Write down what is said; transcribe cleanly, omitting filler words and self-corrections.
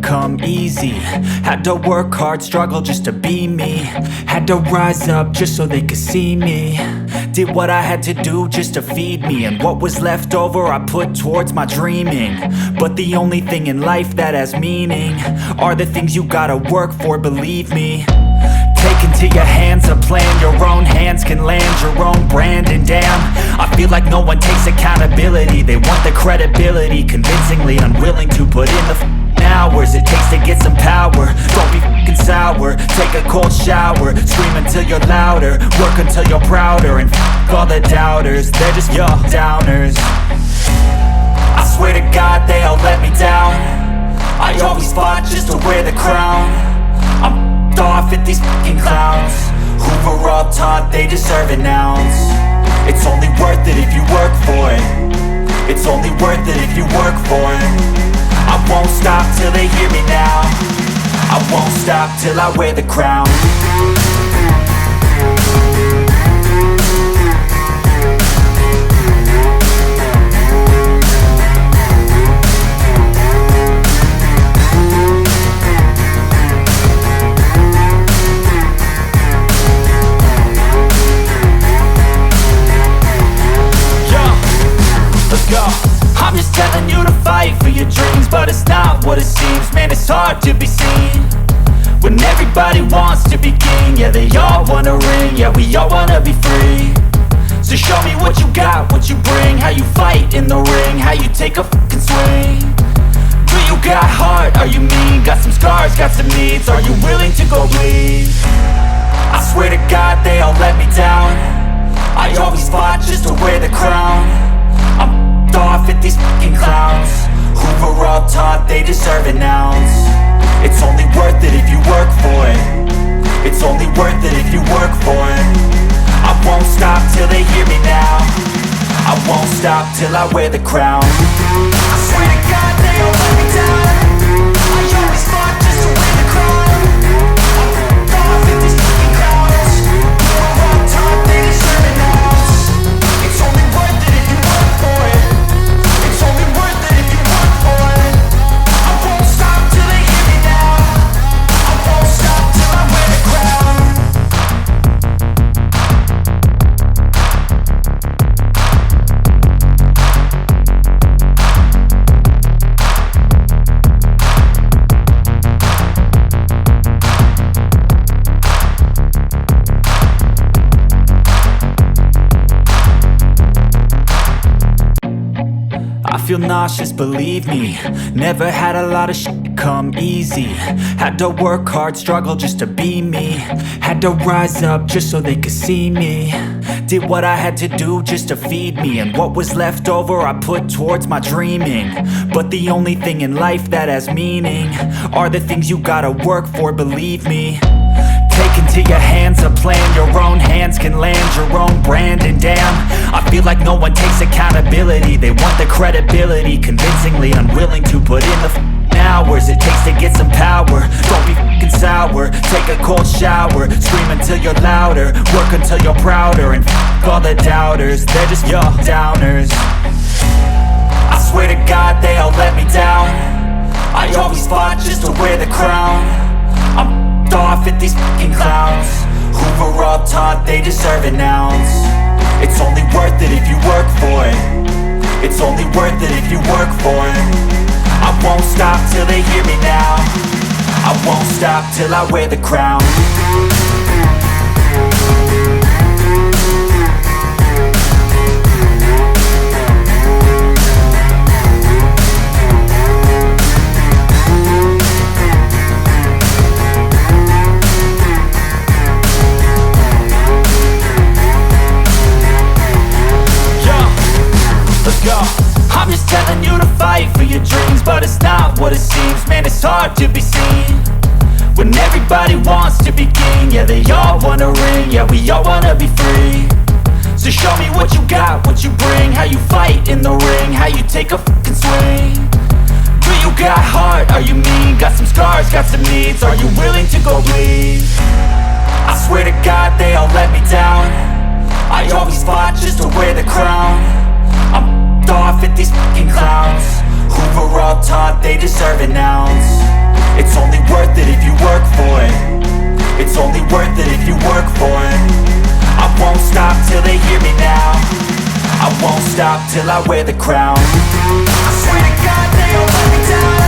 come easy. Had to work hard, struggle just to be me. Had to rise up just so they could see me. Did what I had to do just to feed me, and what was left over I put towards my dreaming. But the only thing in life that has meaning are the things you gotta work for, believe me. Take into your hands a plan, your own hands can land your own brand. And damn, I feel like no one takes accountability. They want the credibility, convincingly unwilling to put in the hours it takes to get some power. Don't be f***ing sour, take a cold shower. Scream until you're louder, work until you're prouder. And f*** all the doubters, they're just your downers. I swear to God they all let me down. I always fought just to wear the crown. I'm off at these fucking clowns who were all taught they deserve an ounce. It's only worth it if you work for it. It's only worth it if you work for it. I won't stop till they hear me now. I won't stop till I wear the crown. I'm just telling you to fight for your dreams, but it's not what it seems. Man, it's hard to be seen when everybody wants to be king. Yeah, they all wanna ring, yeah, we all wanna be free. So show me what you got, what you bring, how you fight in the ring, how you take a fucking swing. Do you got heart, are you mean? Got some scars, got some needs, are you willing to go bleed? I swear to God they all let me down. I always fought just to wear the crown. I'm off at these fucking clowns who were all taught they deserve an ounce. It's only worth it if you work for it. It's only worth it if you work for it. I won't stop till they hear me now. I won't stop till I wear the crown. I swear to God they all let me down. I always fought just to wear the crown. I'm off at these fucking clowns who were all taught they deserve an ounce. It's only worth it if you work for it. It's only worth it if you work for it. I won't stop till they hear me now. I won't stop till I wear the crown. I feel nauseous, believe me. Never had a lot of shit come easy. Had to work hard, struggle just to be me. Had to rise up just so they could see me. Did what I had to do just to feed me, and what was left over I put towards my dreaming. But the only thing in life that has meaning are the things you gotta work for, believe me. Take into your hands a plan, your own hands can land your own brand. And damn, I feel like no one takes accountability. They want the credibility, convincingly unwilling to put in the hours it takes to get some power. Don't be f***ing sour, take a cold shower. Scream until you're louder, work until you're prouder. And f*** all the doubters, they're just your downers. I swear to God they all let me down. I always fought just to wear the crown. I'm off at these fucking clowns who were all taught they deserve an ounce. It's only worth it if you work for it. It's only worth it if you work for it. I won't stop till they hear me now. I won't stop till I wear the crown. I'm just telling you to fight for your dreams, but it's not what it seems. Man, it's hard to be seen when everybody wants to be king. Yeah, they all wanna ring, yeah, we all wanna be free. So show me what you got, what you bring, how you fight in the ring, how you take a fucking swing. Do you got heart, are you mean? Got some scars, got some needs, are you willing to go bleed? I swear to God they all let me down. I always fought just to wear the crown. I'm off at these fucking clowns who were all taught they deserve an ounce. It's only worth it if you work for it. I won't stop till they hear me now. I won't stop till I wear the crown. I swear to God they all let me down.